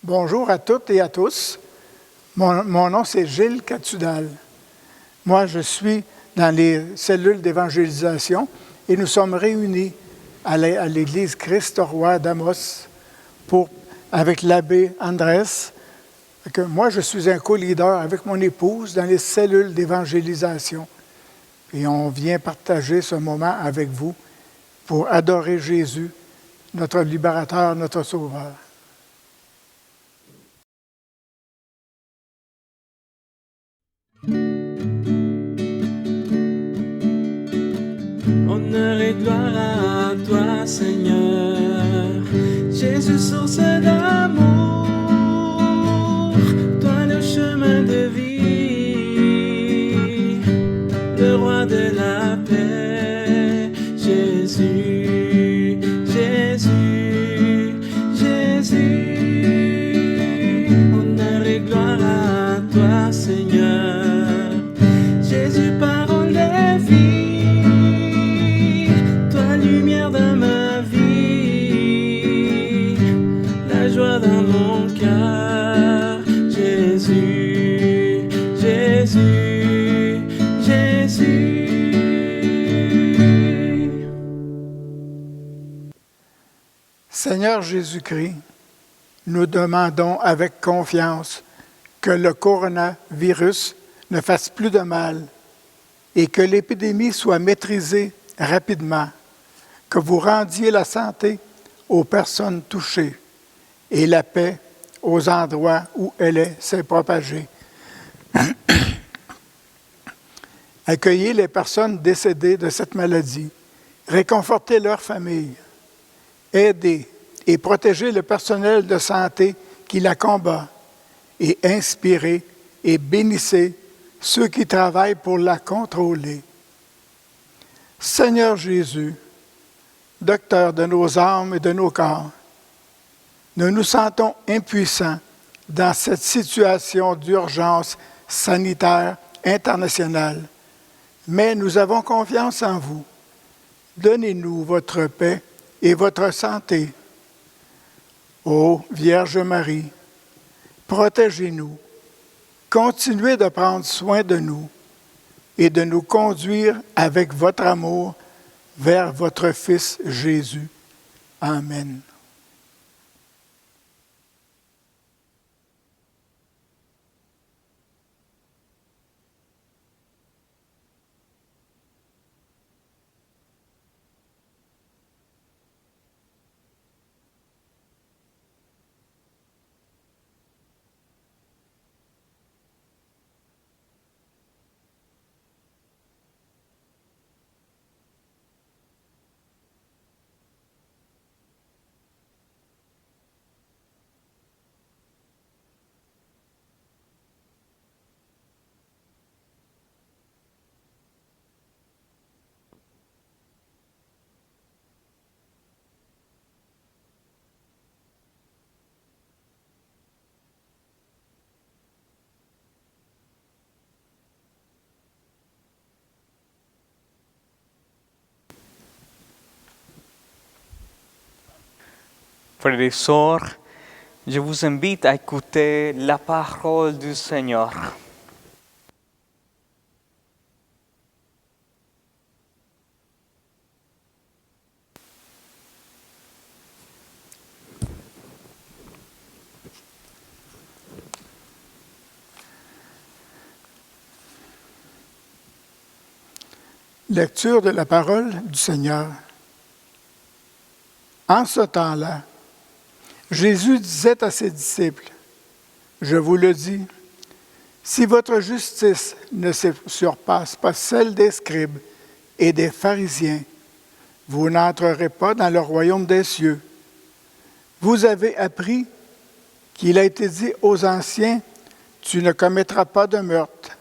Bonjour à toutes et à tous. Mon nom, c'est Gilles Catudal. Moi, je suis dans les cellules d'évangélisation et nous sommes réunis à l'Église Christ-Roi d'Amos avec l'abbé Andrés. Moi, je suis un co-leader avec mon épouse dans les cellules d'évangélisation. Et on vient partager ce moment avec vous pour adorer Jésus, notre libérateur, notre sauveur. Honneur et gloire à toi, Seigneur, Jésus, source d'amour, toi le chemin de vie, le roi de la paix, Jésus, Jésus, Jésus. Honneur et gloire à toi, Seigneur, Jésus, parole de vie, toi lumière dans ma vie, la joie dans mon cœur, Jésus, Jésus, Jésus. Seigneur Jésus-Christ, nous demandons avec confiance que le coronavirus ne fasse plus de mal et que l'épidémie soit maîtrisée rapidement, que vous rendiez la santé aux personnes touchées et la paix aux endroits où elle s'est propagée. Accueillez les personnes décédées de cette maladie, réconfortez leurs familles, aidez et protégez le personnel de santé qui la combat et inspirez et bénissez ceux qui travaillent pour la contrôler. Seigneur Jésus, docteur de nos âmes et de nos corps, nous nous sentons impuissants dans cette situation d'urgence sanitaire internationale, mais nous avons confiance en vous. Donnez-nous votre paix et votre santé. Ô Vierge Marie, protégez-nous, continuez de prendre soin de nous et de nous conduire avec votre amour vers votre Fils Jésus. Amen. Frères et sœurs, je vous invite à écouter la parole du Seigneur. Lecture de la parole du Seigneur. En ce temps-là, Jésus disait à ses disciples, « Je vous le dis, si votre justice ne surpasse pas celle des scribes et des pharisiens, vous n'entrerez pas dans le royaume des cieux. Vous avez appris qu'il a été dit aux anciens, « Tu ne commettras pas de meurtre.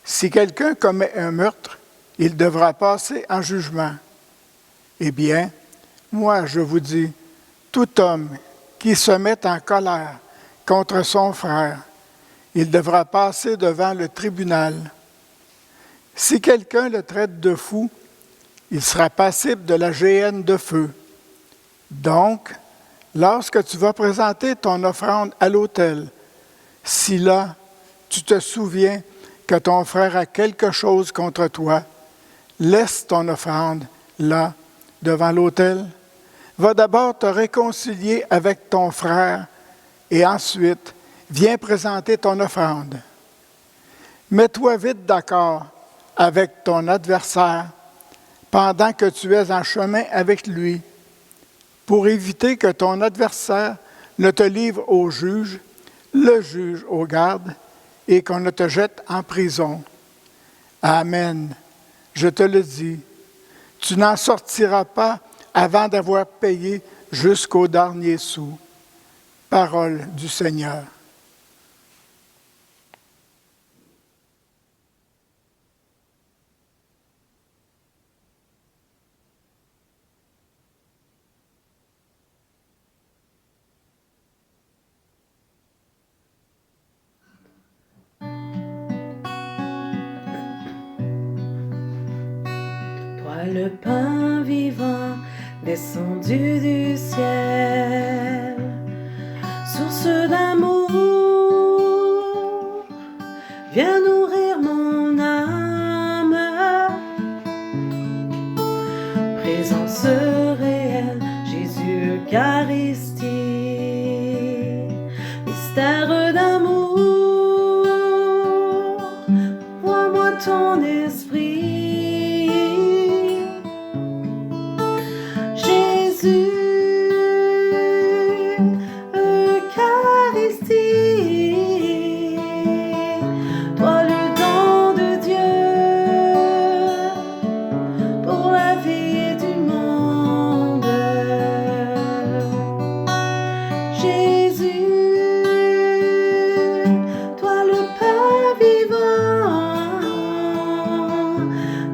Si quelqu'un commet un meurtre, il devra passer en jugement. Eh bien, moi je vous dis, tout homme qui se met en colère contre son frère, il devra passer devant le tribunal. Si quelqu'un le traite de fou, il sera passible de la géhenne de feu. Donc, Lorsque tu vas présenter ton offrande à l'autel, si là, tu te souviens que ton frère a quelque chose contre toi, laisse ton offrande là, devant l'autel. Va d'abord te réconcilier avec ton frère et ensuite, viens présenter ton offrande. Mets-toi vite d'accord avec ton adversaire pendant que tu es en chemin avec lui, pour éviter que ton adversaire ne te livre au juge, le juge aux gardes, et qu'on ne te jette en prison. Amen. Je te le dis, tu n'en sortiras pas avant d'avoir payé jusqu'au dernier sou. Parole du Seigneur. Toi le pain vivant descendu du ciel, source d'amour, viens nourrir mon âme. Présence réelle, Jésus Eucharistie, mystère d'amour, vois-moi ton esprit.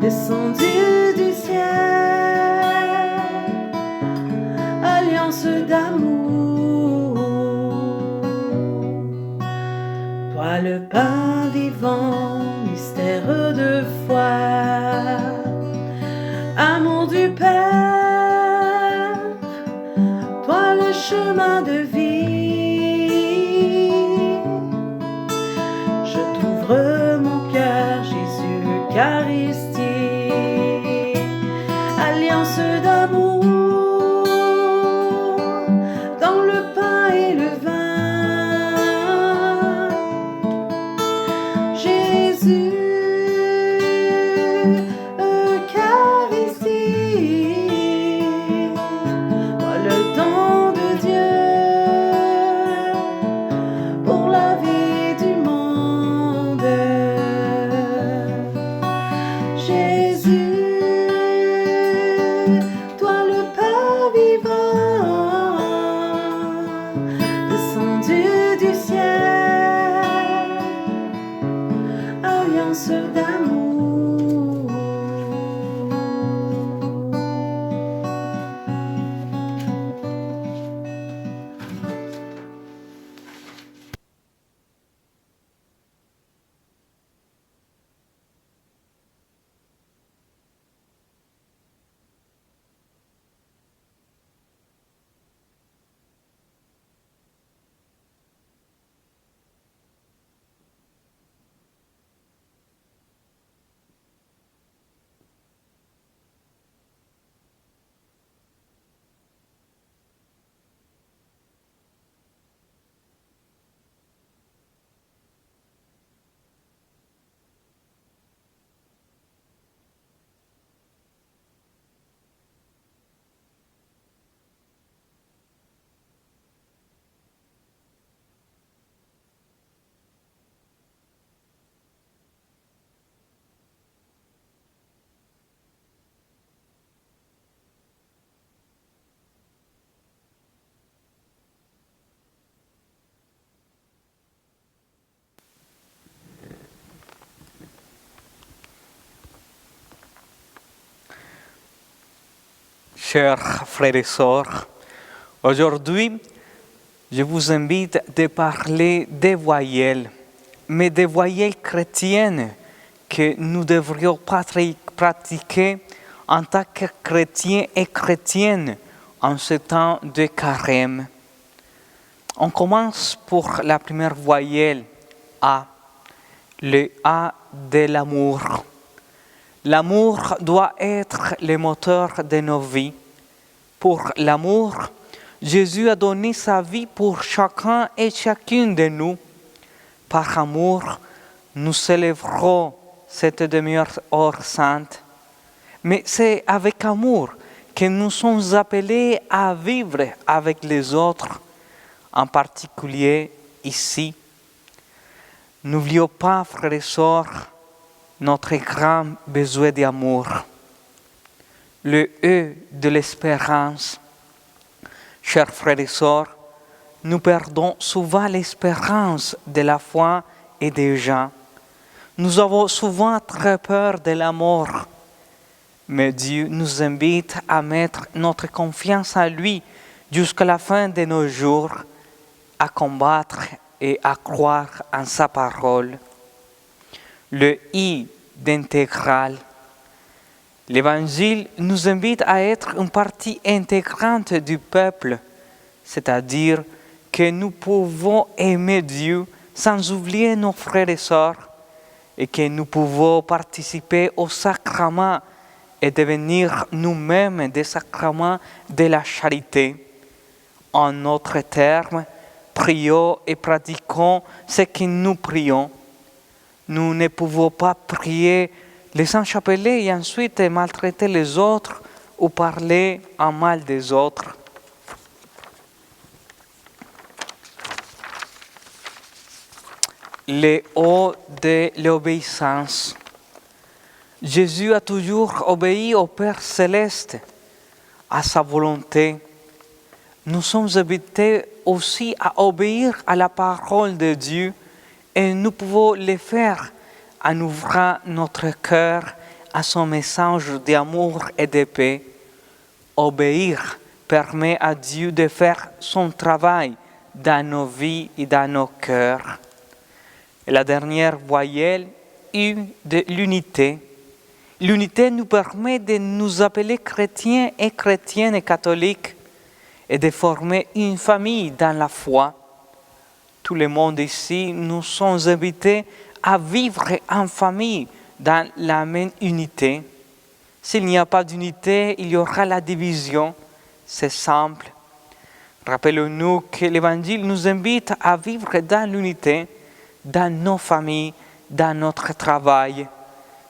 Descendu du ciel, alliance d'amour. Toi le pain vivant, mystère de foi, amour du Père, toi le chemin de vie. Je t'ouvre mon cœur, Jésus Eucharistie, alliance d'amour, dans le pain et le vin. Jésus, Eucharistie, toi le don de Dieu pour la vie du monde. Jésus, du ciel, alliance d'amour. Chers frères et sœurs, aujourd'hui, je vous invite à parler des voyelles, mais des voyelles chrétiennes que nous devrions pratiquer en tant que chrétiens et chrétiennes en ce temps de carême. On commence pour la première voyelle A, le A de l'amour. L'amour doit être le moteur de nos vies. Pour l'amour, Jésus a donné sa vie pour chacun et chacune de nous. Par amour, nous célébrons cette demi-heure sainte. Mais c'est avec amour que nous sommes appelés à vivre avec les autres, en particulier ici. N'oublions pas, frères et sœurs, notre grand besoin d'amour. Le E de l'espérance. Chers frères et sœurs, nous perdons souvent l'espérance de la foi et des gens. Nous avons souvent très peur de la mort. Mais Dieu nous invite à mettre notre confiance en lui jusqu'à la fin de nos jours, à combattre et à croire en sa parole. Le I d'intégral. L'Évangile nous invite à être une partie intégrante du peuple, c'est-à-dire que nous pouvons aimer Dieu sans oublier nos frères et sœurs et que nous pouvons participer au sacrement et devenir nous-mêmes des sacrements de la charité. En d'autres termes, prions et pratiquons ce que nous prions. Nous ne pouvons pas prier les enchapelés et ensuite maltraiter les autres ou parler en mal des autres. Le O de l'obéissance. Jésus a toujours obéi au Père céleste, à sa volonté. Nous sommes invités aussi à obéir à la parole de Dieu et nous pouvons le faire en ouvrant notre cœur à son message d'amour et de paix. Obéir permet à Dieu de faire son travail dans nos vies et dans nos cœurs. Et la dernière voyelle, U de l'unité. L'unité nous permet de nous appeler chrétiens et chrétiennes et catholiques et de former une famille dans la foi. Tout le monde ici, nous sommes invités à vivre en famille dans la même unité. S'il n'y a pas d'unité, il y aura la division. C'est simple. Rappelons-nous que l'Évangile nous invite à vivre dans l'unité, dans nos familles, dans notre travail.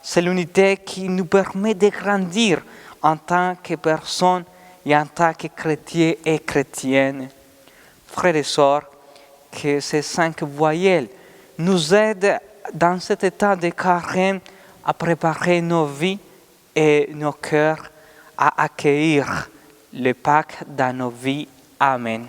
C'est l'unité qui nous permet de grandir en tant que personne et en tant que chrétiens et chrétiennes. Frères et sœurs, que ces 5 voyelles nous aident dans cet état de carême à préparer nos vies et nos cœurs à accueillir le Pâques dans nos vies. Amen.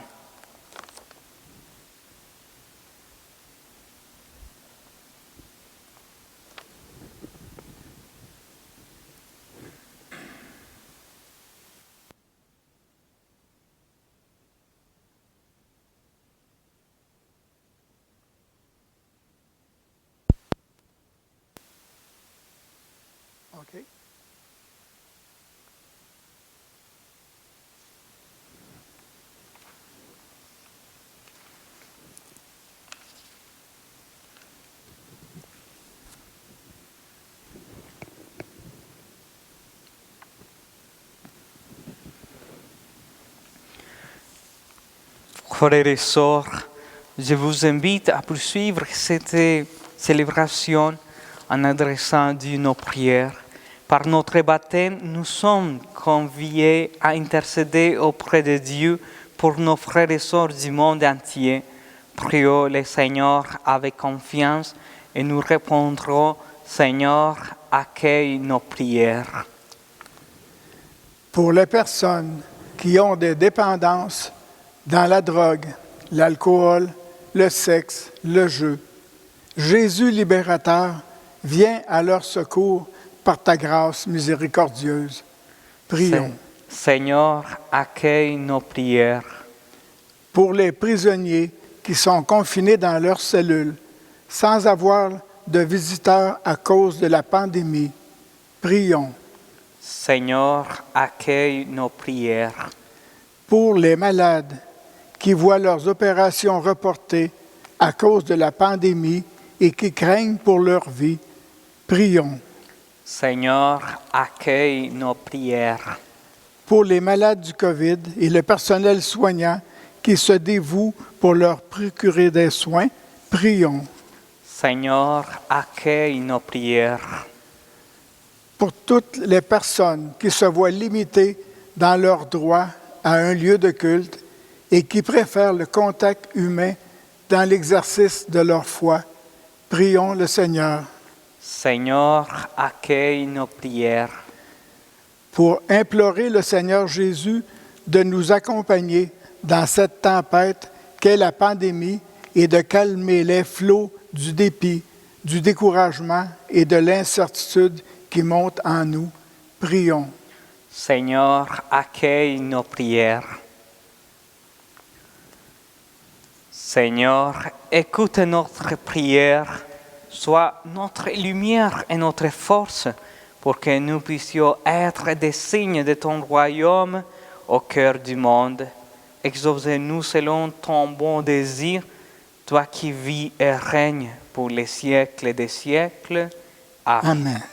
OK. Frères et sœurs, je vous invite à poursuivre cette célébration en adressant Dieu nos prières. Par notre baptême, nous sommes conviés à intercéder auprès de Dieu pour nos frères et sœurs du monde entier. Prions le Seigneur avec confiance et nous répondrons, Seigneur, accueille nos prières. Pour les personnes qui ont des dépendances dans la drogue, l'alcool, le sexe, le jeu, Jésus libérateur vient à leur secours par ta grâce miséricordieuse. Prions. Seigneur, accueille nos prières. Pour les prisonniers qui sont confinés dans leurs cellules, sans avoir de visiteurs à cause de la pandémie, prions. Seigneur, accueille nos prières. Pour les malades qui voient leurs opérations reportées à cause de la pandémie et qui craignent pour leur vie. Prions. Seigneur, accueille nos prières. Pour les malades du COVID et le personnel soignant qui se dévoue pour leur procurer des soins, prions. Seigneur, accueille nos prières. Pour toutes les personnes qui se voient limitées dans leur droit à un lieu de culte et qui préfèrent le contact humain dans l'exercice de leur foi, prions le Seigneur. Seigneur, accueille nos prières. Pour implorer le Seigneur Jésus de nous accompagner dans cette tempête qu'est la pandémie et de calmer les flots du dépit, du découragement et de l'incertitude qui montent en nous. Prions. Seigneur, accueille nos prières. Seigneur, écoute notre prière, sois notre lumière et notre force pour que nous puissions être des signes de ton royaume au cœur du monde. Exauce-nous selon ton bon désir, toi qui vis et règnes pour les siècles des siècles. Amen. Amen.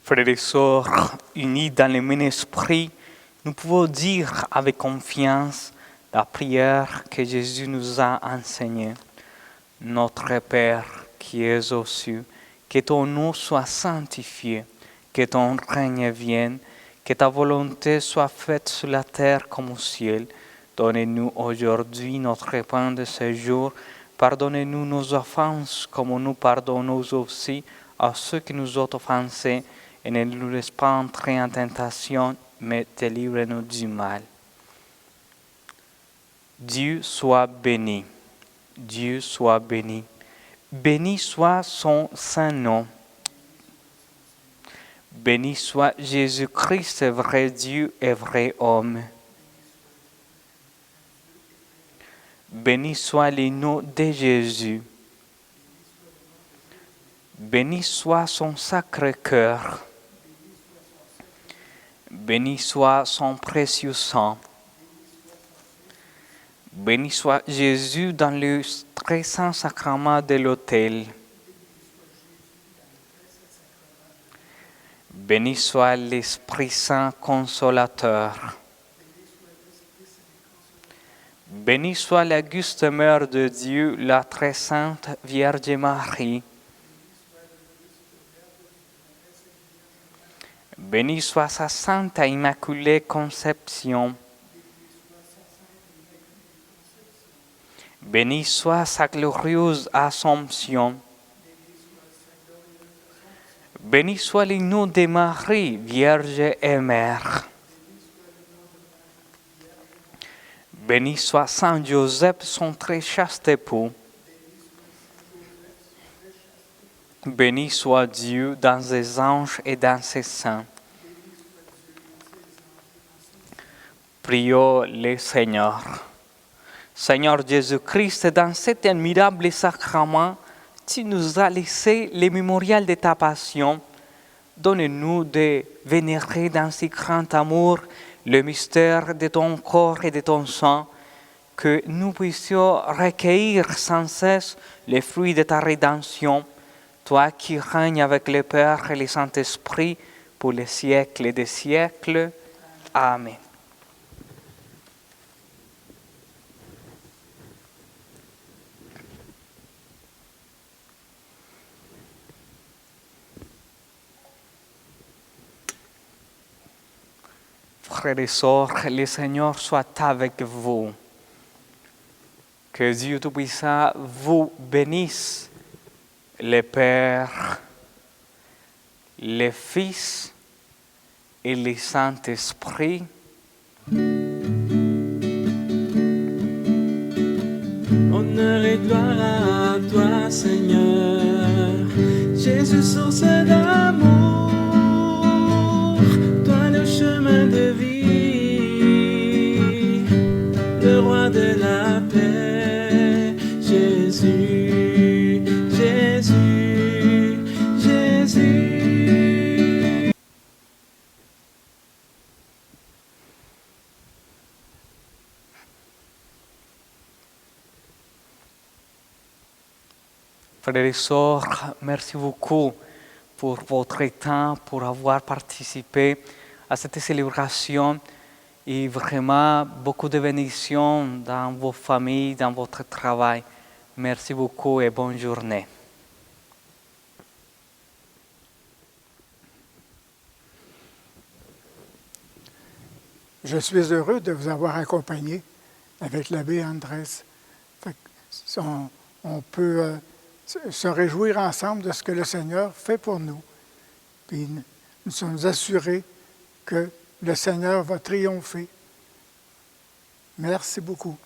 Frères et sœurs, unis dans le même esprit, nous pouvons dire avec confiance la prière que Jésus nous a enseignée. Notre Père qui es aux cieux, que ton nom soit sanctifié, que ton règne vienne, que ta volonté soit faite sur la terre comme au ciel. Donnez-nous aujourd'hui notre pain de ce jour. Pardonnez-nous nos offenses comme nous pardonnons aussi à ceux qui nous ont offensés. Et ne nous laisse pas entrer en tentation, mais délivre-nous du mal. Dieu soit béni. Dieu soit béni. Béni soit son saint nom. Béni soit Jésus-Christ, vrai Dieu et vrai homme. Béni soit le nom de Jésus. Béni soit son sacré cœur. Béni soit son précieux sang. Béni soit Jésus dans le très saint sacrement de l'autel. Béni soit l'Esprit Saint consolateur. Béni soit l'auguste Mère de Dieu, la très sainte Vierge Marie. Béni soit sa sainte et immaculée conception. Béni soit sa glorieuse Assomption. Béni soit le nom de Marie, Vierge et Mère. Béni soit Saint Joseph, son très chaste époux. Béni soit Dieu dans ses anges et dans ses saints. Prions le Seigneur. Seigneur Jésus-Christ, dans cet admirable sacrement, tu nous as laissé le mémorial de ta passion. Donne-nous de vénérer dans si grand amour le mystère de ton corps et de ton sang, que nous puissions recueillir sans cesse les fruits de ta rédemption, toi qui règnes avec le Père et le Saint-Esprit pour les siècles des siècles. Amen. Frères et sœurs, le Seigneur soit avec vous. Que Dieu Tout-Puissant vous bénisse, le Père, le Fils et le Saint-Esprit. Honneur et gloire à toi, Seigneur. Jésus, source d'amour, toi le chemin de vie, le roi de la paix. Jésus, Jésus, Jésus. Frères et sœurs, merci beaucoup pour votre temps, pour avoir participé à cette célébration et vraiment beaucoup de bénédictions dans vos familles, dans votre travail. Merci beaucoup et bonne journée. Je suis heureux de vous avoir accompagné avec l'abbé Andrés. On peut se réjouir ensemble de ce que le Seigneur fait pour nous. Puis nous sommes assurés que le Seigneur va triompher. Merci beaucoup.